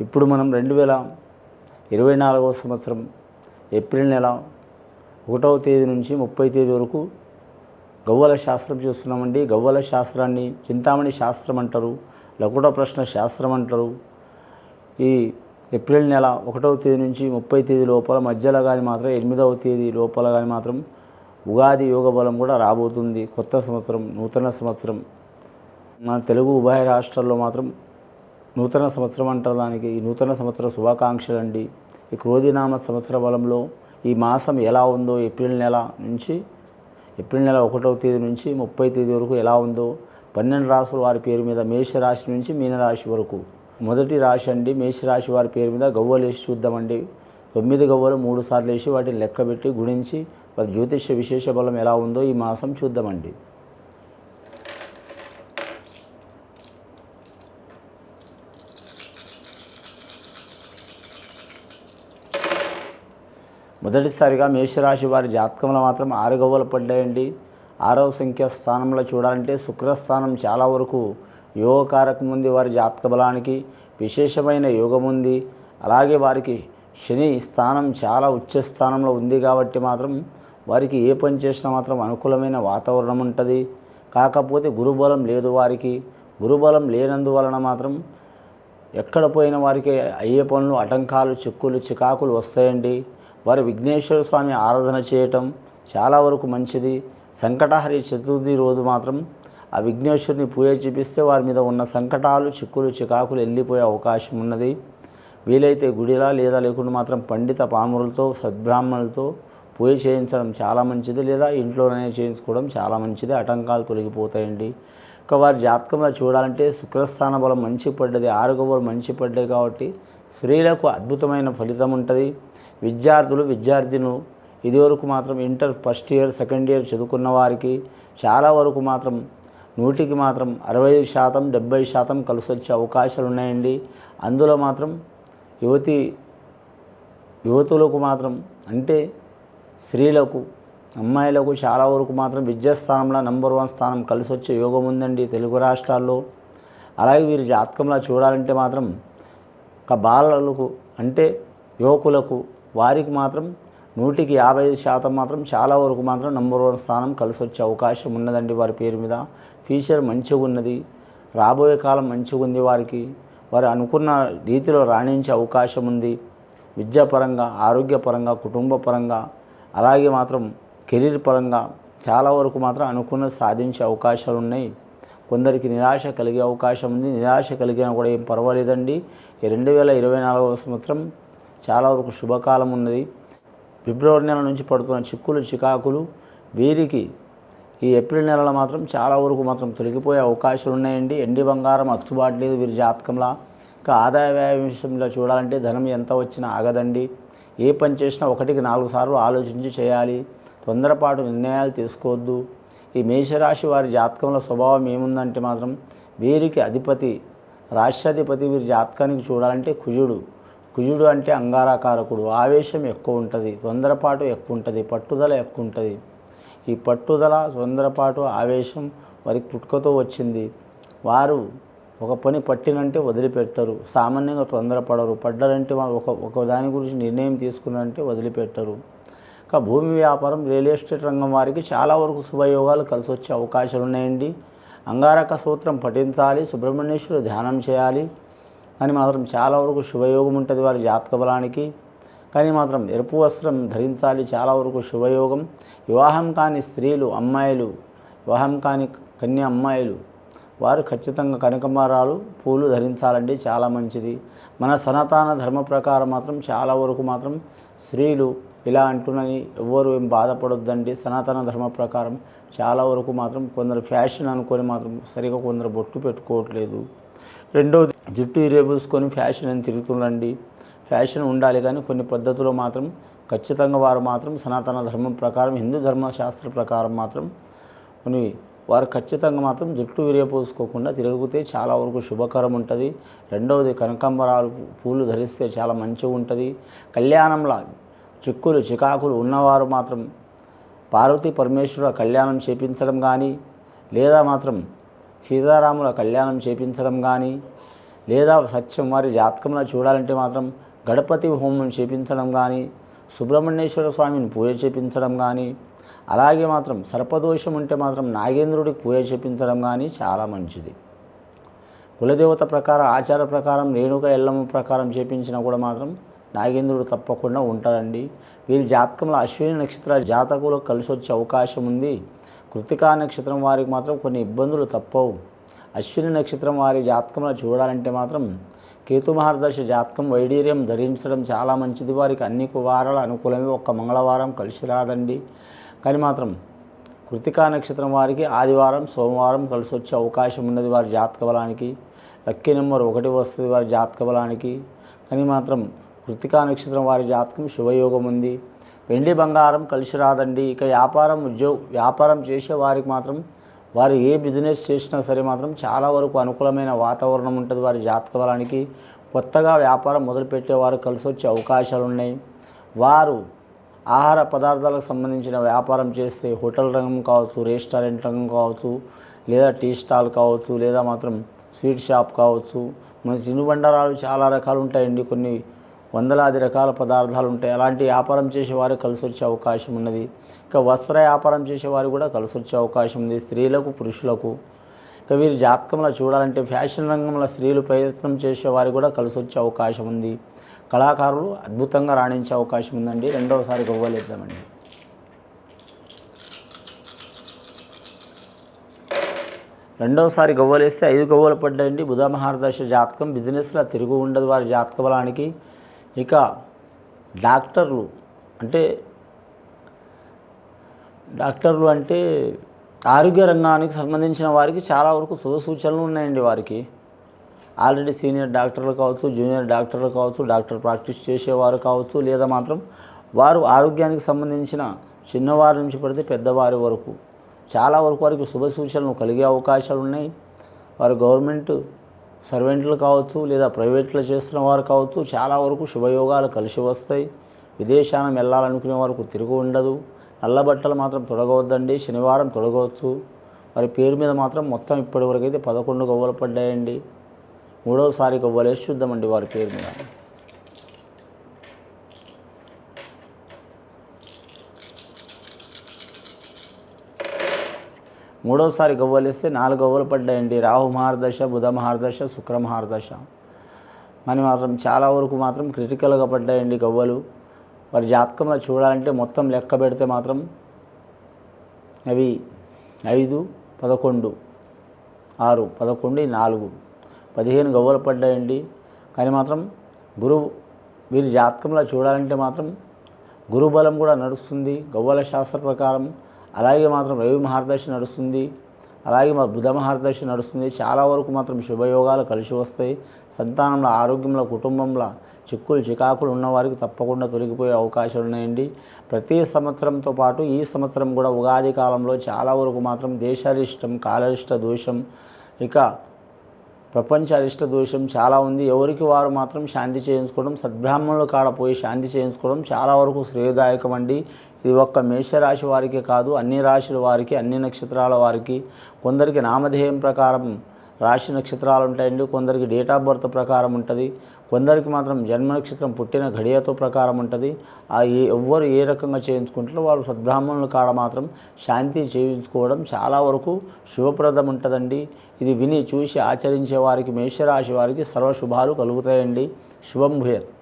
ఇప్పుడు మనం 2024వ సంవత్సరం ఏప్రిల్ నెల 1వ తేదీ నుంచి 30వ తేదీ వరకు గవ్వల శాస్త్రం చూస్తున్నామండి. గవ్వల శాస్త్రాన్ని చింతామణి శాస్త్రం అంటారు, లకుట ప్రశ్న శాస్త్రం అంటారు. ఈ ఏప్రిల్ నెల 1వ తేదీ నుంచి 30వ తేదీ లోపల మధ్యలో కానీ మాత్రం 8వ తేదీ లోపల కానీ మాత్రం ఉగాది యోగ బలం కూడా రాబోతుంది. కొత్త సంవత్సరం, నూతన సంవత్సరం. మన తెలుగు ఉభయ రాష్ట్రాల్లో మాత్రం నూతన సంవత్సరం అంటారు దానికి. ఈ నూతన సంవత్సర శుభాకాంక్షలు అండి. ఈ క్రోధినామ సంవత్సర బలంలో ఈ మాసం ఎలా ఉందో ఏప్రిల్ నెల 1వ తేదీ నుంచి 30వ తేదీ వరకు ఎలా ఉందో 12 రాశుల వారి పేరు మీద మేషరాశి నుంచి మీనరాశి వరకు. మొదటి రాశి అండి మేషరాశి వారి పేరు మీద గవ్వలు వేసి చూద్దామండి. 9 గవ్వలు 3 సార్లు వేసి వాటిని లెక్కబెట్టి గుణించి వారి జ్యోతిష్య విశేష బలం ఎలా ఉందో ఈ మాసం చూద్దామండి. మొదటిసారిగా మేషరాశి వారి జాతకంలో మాత్రం 6 గవ్వలు పడ్డాయండి. 6వ సంఖ్య స్థానంలో చూడాలంటే శుక్రస్థానం చాలా వరకు యోగకారకం ఉంది. వారి జాతక బలానికి విశేషమైన యోగం ఉంది. అలాగే వారికి శని స్థానం చాలా ఉచ్చ స్థానంలో ఉంది కాబట్టి మాత్రం వారికి ఏ పని చేసినా మాత్రం అనుకూలమైన వాతావరణం ఉంటుంది. కాకపోతే గురుబలం లేదు వారికి. గురుబలం లేనందువలన మాత్రం ఎక్కడ పోయిన వారికి అయ్యే పనులు ఆటంకాలు, చిక్కులు, చికాకులు వస్తాయండి. వారు విఘ్నేశ్వర స్వామి ఆరాధన చేయటం చాలా వరకు మంచిది. సంకటహరి చతుర్థి రోజు మాత్రం ఆ విఘ్నేశ్వరుని పూజ చేపిస్తే వారి మీద ఉన్న సంకటాలు, చిక్కులు, చికాకులు వెళ్ళిపోయే అవకాశం ఉన్నది. వీలైతే గుడిలా లేదా లేకుండా మాత్రం పండిత పాములతో సద్బ్రాహ్మణులతో పూజ చేయించడం చాలా మంచిది, లేదా ఇంట్లోనే చేయించుకోవడం చాలా మంచిది. ఆటంకాలు తొలగిపోతాయండి. ఇక వారి జాతకంలో చూడాలంటే శుక్రస్థాన బలం మంచి పడ్డది, 6 గవ్వలు మంచి పడ్డాయి కాబట్టి స్త్రీలకు అద్భుతమైన ఫలితం ఉంటుంది. విద్యార్థులు ఇదివరకు మాత్రం inter first year, second year చదువుకున్న వారికి చాలా వరకు మాత్రం 100కి మాత్రం 65%, 70% కలిసి వచ్చే అవకాశాలు ఉన్నాయండి. అందులో మాత్రం యువతులకు మాత్రం అంటే స్త్రీలకు, అమ్మాయిలకు చాలా వరకు మాత్రం విద్యాస్థానంలో నంబర్ 1 స్థానం కలిసి వచ్చే యోగం ఉందండి తెలుగు రాష్ట్రాల్లో. అలాగే వీరి జాతకంలో చూడాలంటే మాత్రం బాలలకు అంటే యువకులకు వారికి మాత్రం 100కి 55% మాత్రం చాలా వరకు మాత్రం నంబర్ 1 స్థానం కలిసి వచ్చే అవకాశం ఉన్నదండి. వారి పేరు మీద ఫ్యూచర్ మంచిగా ఉన్నది, రాబోయే కాలం మంచిగా ఉంది. వారికి వారు అనుకున్న రీతిలో రాణించే అవకాశం ఉంది. విద్యాపరంగా, ఆరోగ్యపరంగా, కుటుంబ పరంగా, అలాగే మాత్రం కెరీర్ పరంగా చాలా వరకు మాత్రం అనుకున్నది సాధించే అవకాశాలు ఉన్నాయి. కొందరికి నిరాశ కలిగే అవకాశం ఉంది. నిరాశ కలిగినా కూడా ఏం పర్వాలేదండి. ఈ 2024వ సంవత్సరం చాలా వరకు శుభకాలం ఉన్నది. ఫిబ్రవరి నెల నుంచి పడుతున్న చిక్కులు, చికాకులు వీరికి ఈ ఏప్రిల్ నెలలో మాత్రం చాలా వరకు మాత్రం తొలగిపోయే అవకాశాలు ఉన్నాయండి. ఎండి బంగారం అచ్చుబాట్లేదు వీరి జాతకంలో. ఇంకా ఆదాయ వ్యయ విషయంలో చూడాలంటే ధనం ఎంత వచ్చినా ఆగదండి. ఏ పని చేసినా 1కి 4 సార్లు ఆలోచించి చేయాలి. తొందరపాటు నిర్ణయాలు తీసుకోవద్దు. ఈ మేషరాశి వారి జాతకంలో స్వభావం ఏముందంటే మాత్రం వీరికి అధిపతి, రాష్ట్రాధిపతి వీరి జాతకానికి చూడాలంటే కుజుడు అంటే అంగారకారకుడు. ఆవేశం ఎక్కువ ఉంటుంది, తొందరపాటు ఎక్కువ ఉంటుంది, పట్టుదల ఎక్కువ ఉంటుంది. ఈ పట్టుదల, తొందరపాటు, ఆవేశం వారికి పుట్టుకతో వచ్చింది. వారు ఒక పని పట్టినంటే వదిలిపెట్టరు. సామాన్యంగా తొందరపడరు. పడ్డారంటే ఒక దాని గురించి నిర్ణయం తీసుకున్నారంటే వదిలిపెట్టరు. ఇంకా భూమి వ్యాపారం, రియల్ ఎస్టేట్ రంగం వారికి చాలా వరకు శుభయోగాలు కలిసి వచ్చే అవకాశాలు ఉన్నాయండి. అంగారక సూత్రం పఠించాలి, సుబ్రహ్మణ్యేశ్వర ధ్యానం చేయాలి అని మాత్రం చాలా వరకు శుభయోగం ఉంటుంది వారి జాతక బలానికి. కానీ మాత్రం ఎరుపు వస్త్రం ధరించాలి, చాలా వరకు శుభయోగం. వివాహం కాని స్త్రీలు, అమ్మాయిలు, వివాహం కాని కన్య అమ్మాయిలు వారు ఖచ్చితంగా కనకమరాలు, పూలు ధరించాలండి, చాలా మంచిది. మన సనాతన ధర్మ ప్రకారం మాత్రం చాలా వరకు మాత్రం స్త్రీలు ఇలా అంటున్నని ఎవ్వరు ఏం బాధపడొద్దండి. సనాతన ధర్మ ప్రకారం చాలా వరకు మాత్రం కొందరు ఫ్యాషన్ అనుకొని మాత్రం సరిగా కొందరు బొట్టు పెట్టుకోవట్లేదు. రెండోది జుట్టు ఇరేబూసుకొని ఫ్యాషన్ అని తిరుగుతుండండి. ఫ్యాషన్ ఉండాలి కానీ కొన్ని పద్ధతుల్లో మాత్రం ఖచ్చితంగా వారు మాత్రం సనాతన ధర్మం ప్రకారం, హిందూ ధర్మశాస్త్ర ప్రకారం మాత్రం వారు ఖచ్చితంగా మాత్రం జుట్టు విరేపోసుకోకుండా తిరిగితే చాలా వరకు శుభకరం ఉంటుంది. రెండవది కనకాంబరాలు పూలు ధరిస్తే చాలా మంచిగా ఉంటుంది. కళ్యాణంలో చిక్కులు, చికాకులు ఉన్నవారు మాత్రం పార్వతీ పరమేశ్వర కళ్యాణం చేపించడం కానీ, లేదా మాత్రం సీతారాముల కళ్యాణం చేపించడం కానీ, లేదా సత్యం వారి జాతకంలో చూడాలంటే మాత్రం గణపతి హోమం చేపించడం కానీ, సుబ్రహ్మణ్యేశ్వర స్వామిని పూజ చేపించడం కానీ, అలాగే మాత్రం సర్పదోషం ఉంటే మాత్రం నాగేంద్రుడికి పూజ చేపించడం కానీ చాలా మంచిది. కులదేవత ప్రకారం ఆచార ప్రకారం రేణుక ఎల్లమ్మ ప్రకారం చేపించినా కూడా మాత్రం నాగేంద్రుడు తప్పకుండా ఉంటాడండి. వీరి జాతకంలో అశ్విని నక్షత్ర జాతకులకు కలిసి వచ్చే అవకాశం ఉంది. కృతికా నక్షత్రం వారికి మాత్రం కొన్ని ఇబ్బందులు తప్పవు. అశ్విని నక్షత్రం వారి జాతకంలో చూడాలంటే మాత్రం కేతు మహర్దశ జాతకం వైడూర్యం ధరించడం చాలా మంచిది. వారికి అన్ని వారాలు అనుకూలమే, ఒక్క మంగళవారం కలిసి రాదండి. కానీ మాత్రం కృతికా నక్షత్రం వారికి ఆదివారం సోమవారం కలిసి వచ్చే అవకాశం ఉన్నది వారి జాతక బలానికి. లక్కీ నెంబర్ 1 వస్తుంది వారి జాతక బలానికి. కానీ మాత్రం కృతికా నక్షత్రం వారి జాతకం శుభయోగం ఉంది. వెండి బంగారం కలిసి రాదండి. ఇక వ్యాపారం చేసే వారికి మాత్రం వారు ఏ బిజినెస్ చేసినా సరే మాత్రం చాలా వరకు అనుకూలమైన వాతావరణం ఉంటుంది వారి జాతక బలానికి. కొత్తగా వ్యాపారం మొదలుపెట్టేవారు కలిసి వచ్చే అవకాశాలు ఉన్నాయి. వారు ఆహార పదార్థాలకు సంబంధించిన వ్యాపారం చేస్తే హోటల్ రంగం కావచ్చు, రెస్టారెంట్ రంగం కావచ్చు, లేదా టీ స్టాల్ కావచ్చు, లేదా మాత్రం స్వీట్ షాప్ కావచ్చు. మన తినుబండారాలు చాలా రకాలు ఉంటాయండి, కొన్ని వందలాది రకాల పదార్థాలు ఉంటాయి. అలాంటి వ్యాపారం చేసేవారు కలిసి వచ్చే అవకాశం ఉన్నది. ఇక వస్త్ర వ్యాపారం చేసేవారు కూడా కలిసి వచ్చే అవకాశం ఉంది, స్త్రీలకు పురుషులకు. ఇక వీరి జాతకంలో చూడాలంటే ఫ్యాషన్ రంగంలో స్త్రీలు ప్రయత్నం చేసేవారు కూడా కలిసి వచ్చే అవకాశం ఉంది. కళాకారులు అద్భుతంగా రాణించే అవకాశం ఉందండి. రెండవసారి గవ్వలేద్దామండి. రెండవసారి గవ్వలేస్తే 5 గవ్వలు పడ్డాయండి. బుధ మహర్దశ జాతకం బిజినెస్లో తిరుగు ఉండదు వారి జాతక బలానికి. ఇక డాక్టర్లు అంటే ఆరోగ్య రంగానికి సంబంధించిన వారికి చాలా వరకు శుభ సూచనలు ఉన్నాయండి. వారికి ఆల్రెడీ సీనియర్ డాక్టర్లు కావచ్చు, జూనియర్ డాక్టర్లు కావచ్చు, డాక్టర్ ప్రాక్టీస్ చేసేవారు కావచ్చు, లేదా మాత్రం వారు ఆరోగ్యానికి సంబంధించిన చిన్నవారి నుంచి పడితే పెద్దవారి వరకు చాలా వరకు వారికి శుభ సూచనలు కలిగే అవకాశాలు ఉన్నాయి. వారు గవర్నమెంట్ సర్వెంట్లు కావచ్చు, లేదా ప్రైవేట్లో చేస్తున్న వారు కావచ్చు, చాలా వరకు శుభయోగాలు కలిసి వస్తాయి. విదేశానం వెళ్ళాలనుకునే వారికి తిరుగు ఉండదు. నల్ల బట్టలు మాత్రం తొడగవద్దండి. శనివారం తొడగవచ్చు. వారి పేరు మీద మాత్రం మొత్తం ఇప్పటివరకు అయితే 11 గవ్వలు పడ్డాయండి. మూడవసారి గవ్వలేసి చూద్దామండి వారి పేరు మీద. మూడవసారి గవ్వలేస్తే 4 గవ్వలు పడ్డాయండి. రాహు మహర్దశ, బుధ మహర్దశ, శుక్ర మహర్దశ అని మాత్రం చాలా వరకు మాత్రం క్రిటికల్గా పడ్డాయండి గవ్వలు. వారి జాతకంలో చూడాలంటే మొత్తం లెక్క పెడితే మాత్రం అవి 5, 11, 6, 11, 4, 15 గవ్వలు పడ్డాయండి. కానీ మాత్రం వీరి జాతకంలో చూడాలంటే మాత్రం గురుబలం కూడా నడుస్తుంది గవ్వల శాస్త్ర ప్రకారం. అలాగే మాత్రం రవి మహర్దశ నడుస్తుంది, అలాగే మా బుధ మహర్దశ నడుస్తుంది. చాలా వరకు మాత్రం శుభయోగాలు కలిసి వస్తాయి. సంతానంలో, ఆరోగ్యంలో, కుటుంబంలో చిక్కులు చికాకులు ఉన్నవారికి తప్పకుండా తొలగిపోయే అవకాశాలు ఉన్నాయండి. ప్రతి సంవత్సరంతో పాటు ఈ సంవత్సరం కూడా ఉగాది కాలంలో చాలా వరకు మాత్రం దేశారిష్టం, కాలరిష్ట దోషం, ఇక ప్రపంచ అరిష్ట దోషం చాలా ఉంది. ఎవరికి వారు మాత్రం శాంతి చేయించుకోవడం, సద్బ్రాహ్మణుల కాడ పోయి శాంతి చేయించుకోవడం చాలా వరకు శ్రేయదాయకం అండి. ఇది ఒక్క మేషరాశి వారికే కాదు, అన్ని రాశుల వారికి, అన్ని నక్షత్రాల వారికి. కొందరికి నామధేయం ప్రకారం రాశి నక్షత్రాలు ఉంటాయండి, కొందరికి డేట్ ఆఫ్ బర్త్ ప్రకారం ఉంటుంది, కొందరికి మాత్రం జన్మ నక్షత్రం పుట్టిన ఘడియతో ప్రకారం ఉంటుంది. ఎవ్వరు ఏ రకంగా చేయించుకుంటారో వాళ్ళు సద్బ్రాహ్మణుల కాడ మాత్రం శాంతి చేయించుకోవడం చాలా వరకు శుభప్రదం ఉంటుందండి. ఇది విని చూసి ఆచరించే వారికి, మేషరాశి వారికి సర్వశుభాలు కలుగుతాయండి. శుభం భూయత్.